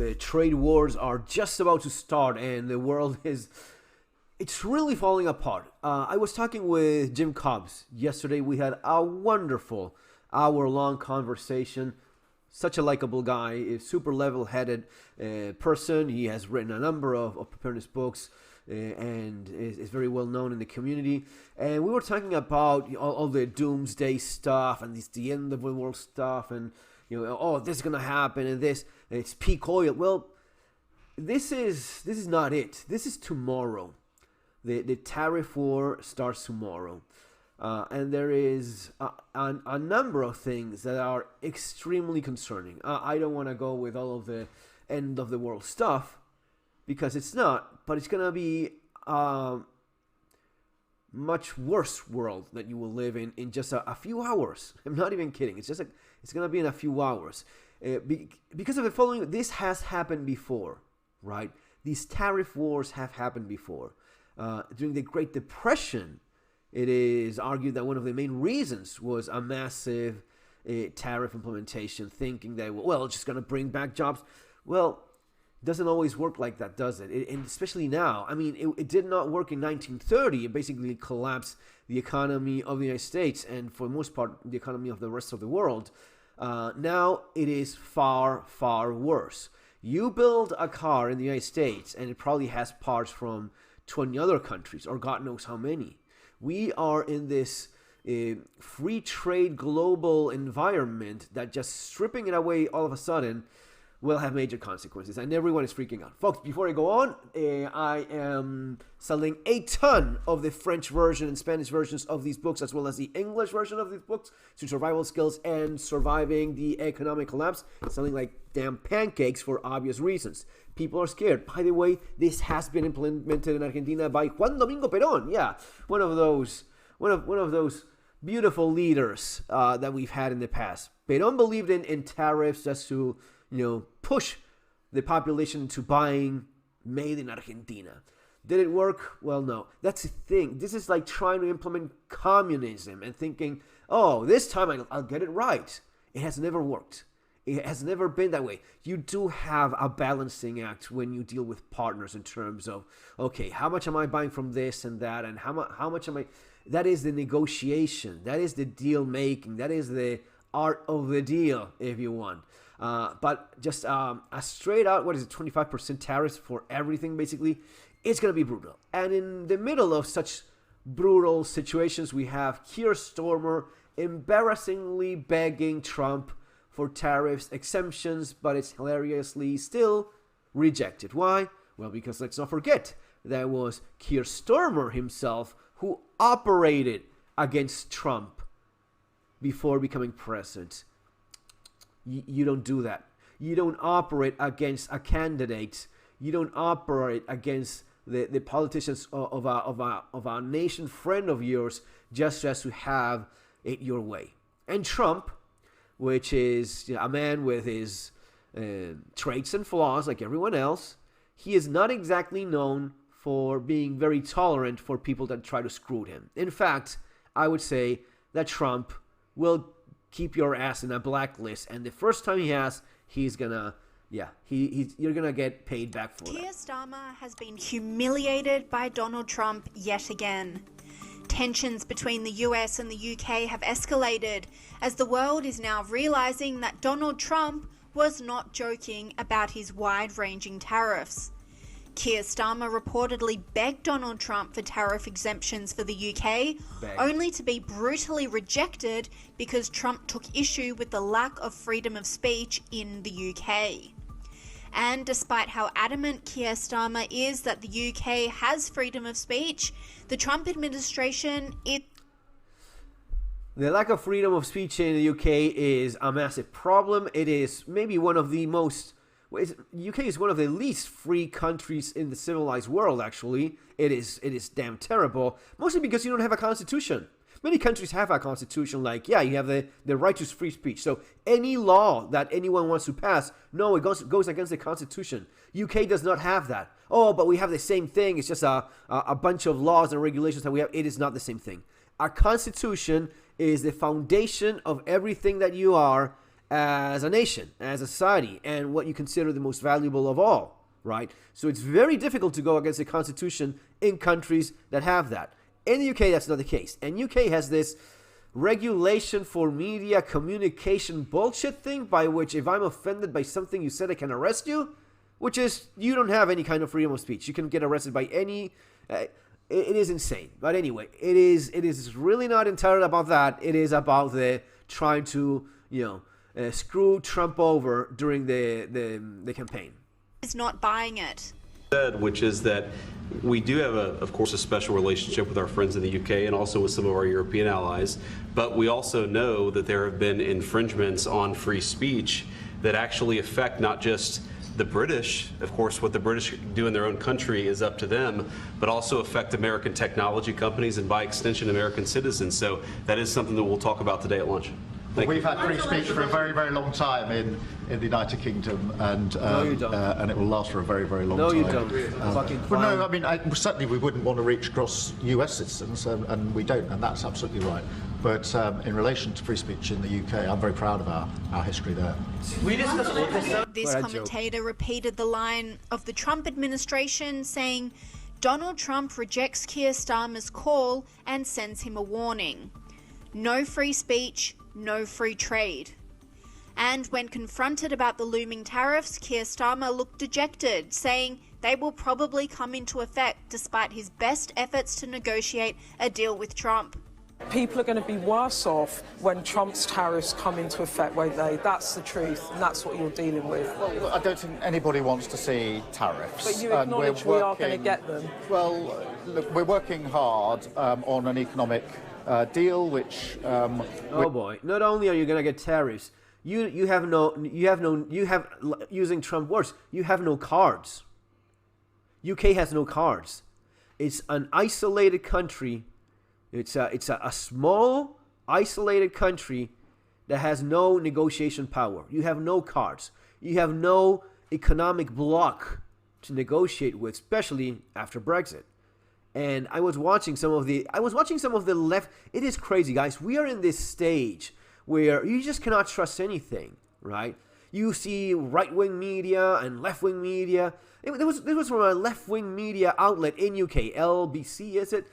the trade wars are just about to start, and the world it's really falling apart. I was talking with Jim Cobbs yesterday. We had a wonderful hour-long conversation. Such a likable guy, a super level-headed person. He has written a number of preparedness books and is very well known in the community. And we were talking about all the doomsday stuff and the end of the world stuff, and this is gonna happen, and it's peak oil. Well, this is not it. This is tomorrow. The tariff war starts tomorrow. And there is a number of things that are extremely concerning. I don't want to go with all of the end of the world stuff because it's not, but it's going to be a much worse world that you will live in just a few hours. I'm not even kidding. It's going to be in a few hours. Because of the following, this has happened before, right? These tariff wars have happened before. During the Great Depression, it is argued that one of the main reasons was a massive tariff implementation, thinking that, it's just going to bring back jobs. Well, it doesn't always work like that, does it? And especially now. I mean, it did not work in 1930. It basically collapsed the economy of the United States and, for the most part, the economy of the rest of the world. Now it is far, far worse. You build a car in the United States, and it probably has parts from 20 other countries, or God knows how many. We are in this free trade global environment that just stripping it away all of a sudden will have major consequences, and everyone is freaking out. Folks, before I go on, I am selling a ton of the French version and Spanish versions of these books, as well as the English version of these books, to Survival Skills and Surviving the Economic Collapse. It's selling like damn pancakes for obvious reasons. People are scared. By the way, this has been implemented in Argentina by Juan Domingo Perón. Yeah, one of those beautiful leaders that we've had in the past. Perón believed in tariffs just to push the population to buying made in Argentina. Did it work? Well, no. That's the thing. This is like trying to implement communism and thinking, this time I'll get it right. It has never worked. It has never been that way. You do have a balancing act when you deal with partners in terms of, okay, how much am I buying from this and that, and how much am I... That is the negotiation. That is the deal making. That is the art of the deal, if you want. But just a straight out, 25% tariffs for everything, basically, it's going to be brutal. And in the middle of such brutal situations, we have Keir Starmer embarrassingly begging Trump for tariffs exemptions, but it's hilariously still rejected. Why? Well, because let's not forget, that was Keir Starmer himself who operated against Trump before becoming president. You don't do that. You don't operate against a candidate. You don't operate against the politicians of a nation friend of yours just to have it your way. And Trump, which is a man with his traits and flaws like everyone else, he is not exactly known for being very tolerant for people that try to screw him. In fact, I would say that Trump will keep your ass in a blacklist, and the first time he has, he's gonna, you're gonna get paid back for it. Keir Starmer has been humiliated by Donald Trump yet again. Tensions between the US and the UK have escalated as the world is now realizing that Donald Trump was not joking about his wide-ranging tariffs. Keir Starmer reportedly begged Donald Trump for tariff exemptions for the UK, only to be brutally rejected because Trump took issue with the lack of freedom of speech in the UK. And despite how adamant Keir Starmer is that the UK has freedom of speech, the Trump administration, The lack of freedom of speech in the UK is a massive problem. It is maybe one of the most... UK is one of the least free countries in the civilized world, actually. It is damn terrible, mostly because you don't have a constitution. Many countries have a constitution, like, you have the right to free speech. So any law that anyone wants to pass, no, it goes against the constitution. UK does not have that. Oh, but we have the same thing. It's just a bunch of laws and regulations that we have. It is not the same thing. A constitution is the foundation of everything that you are, as a nation, as a society, and what you consider the most valuable of all, right? So it's very difficult to go against the constitution in countries that have that. In the UK, that's not the case. And UK has this regulation for media communication bullshit thing by which if I'm offended by something you said, I can arrest you, which is you don't have any kind of freedom of speech. You can get arrested by any... it is insane. But anyway, it is really not entirely about that. It is about the trying to, screw Trump over during the campaign. Is not buying it. Which is that we do have, of course, a special relationship with our friends in the UK and also with some of our European allies, but we also know that there have been infringements on free speech that actually affect not just the British, of course, what the British do in their own country is up to them, but also affect American technology companies and by extension American citizens. So that is something that we'll talk about today at lunch. We've had free speech for a very, very long time in the United Kingdom, and no, you don't. And it will last for a very, very long time. No, you don't. Fucking well, no, I mean, certainly we wouldn't want to reach across US citizens, and we don't, and that's absolutely right. But in relation to free speech in the UK, I'm very proud of our history there. This commentator repeated the line of the Trump administration saying Donald Trump rejects Keir Starmer's call and sends him a warning. No free speech, no free trade. And when confronted about the looming tariffs, Keir Starmer looked dejected, saying they will probably come into effect despite his best efforts to negotiate a deal with Trump. People are going to be worse off when Trump's tariffs come into effect, won't they? That's the truth, and that's what you're dealing with. Well, I don't think anybody wants to see tariffs. But you acknowledge we are going to get them. Well, look, we're working hard on an economic deal, which... oh boy! Not only are you going to get tariffs, you have using Trump words, you have no cards. UK has no cards. It's an isolated country. It's a small, isolated country that has no negotiation power. You have no cards. You have no economic bloc to negotiate with, especially after Brexit. And I was watching some of the left. It is crazy, guys. We are in this stage where you just cannot trust anything, right? You see right-wing media and left-wing media. This was from a left-wing media outlet in UK, LBC, is it?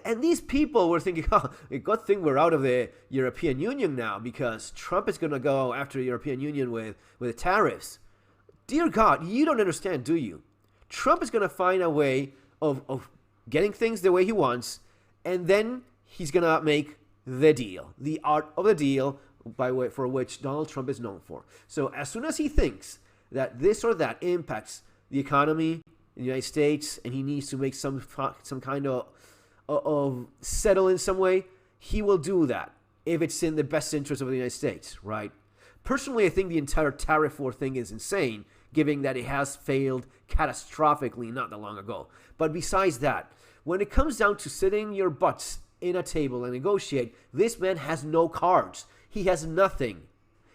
And these people were thinking, oh, good thing we're out of the European Union now because Trump is going to go after the European Union with tariffs. Dear God, you don't understand, do you? Trump is going to find a way of getting things the way he wants, and then he's going to make the deal, the art of the deal for which Donald Trump is known for. So as soon as he thinks that this or that impacts the economy in the United States and he needs to make some kind of settle in some way, he will do that if it's in the best interest of the United States, right? Personally, I think the entire tariff war thing is insane, given that it has failed catastrophically not that long ago. But besides that, when it comes down to sitting your butts in a table and negotiate, this man has no cards. He has nothing.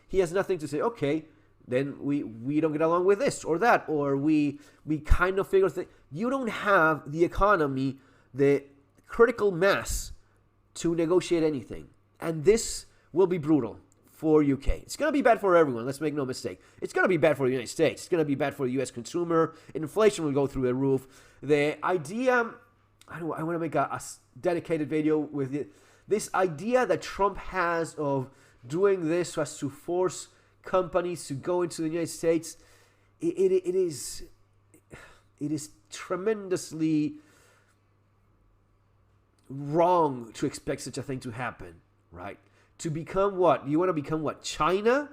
He has nothing to say, okay, then we don't get along with this or that, or we kind of figure things. You don't have the economy, the critical mass to negotiate anything. And this will be brutal for UK. It's going to be bad for everyone, let's make no mistake. It's going to be bad for the United States. It's going to be bad for the US consumer. Inflation will go through the roof. The idea, I want to make a dedicated video with it. This idea that Trump has of doing this so as to force companies to go into the United States, it is tremendously wrong to expect such a thing to happen, right? To become what? You want to become what? China?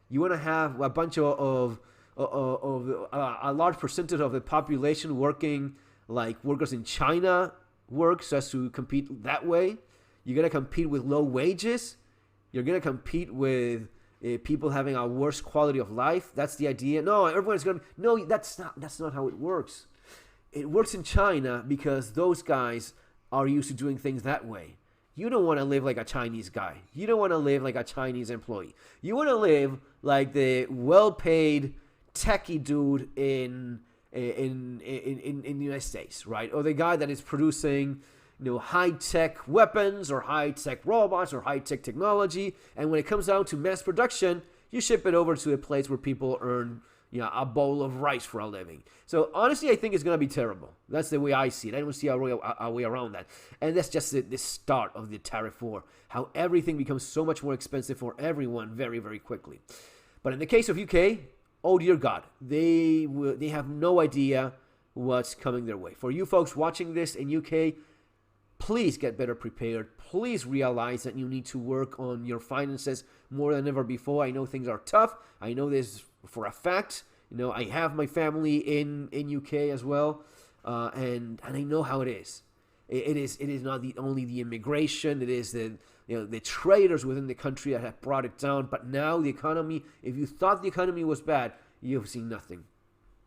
You want to have a bunch of a large percentage of the population working like workers in China work so as to compete that way? You're going to compete with low wages? You're going to compete with people having a worse quality of life? That's the idea? No, everyone's going to... No, that's not how it works. It works in China because those guys are used to doing things that way. You don't want to live like a Chinese guy. You don't want to live like a Chinese employee. You want to live like the well-paid techie dude in the United States, right? Or the guy that is producing, high-tech weapons or high-tech robots or high-tech technology. And when it comes down to mass production, you ship it over to a place where people earn a bowl of rice for a living. So honestly, I think it's going to be terrible. That's the way I see it. I don't see a way around that. And that's just the start of the tariff war, how everything becomes so much more expensive for everyone very, very quickly. But in the case of UK, oh dear God, they have no idea what's coming their way. For you folks watching this in UK, please get better prepared. Please realize that you need to work on your finances more than ever before. I know things are tough. I know this for a fact. I have my family in UK as well, and I know how it is. It is not only the immigration. It is the traders within the country that have brought it down. But now the economy. If you thought the economy was bad, you've seen nothing.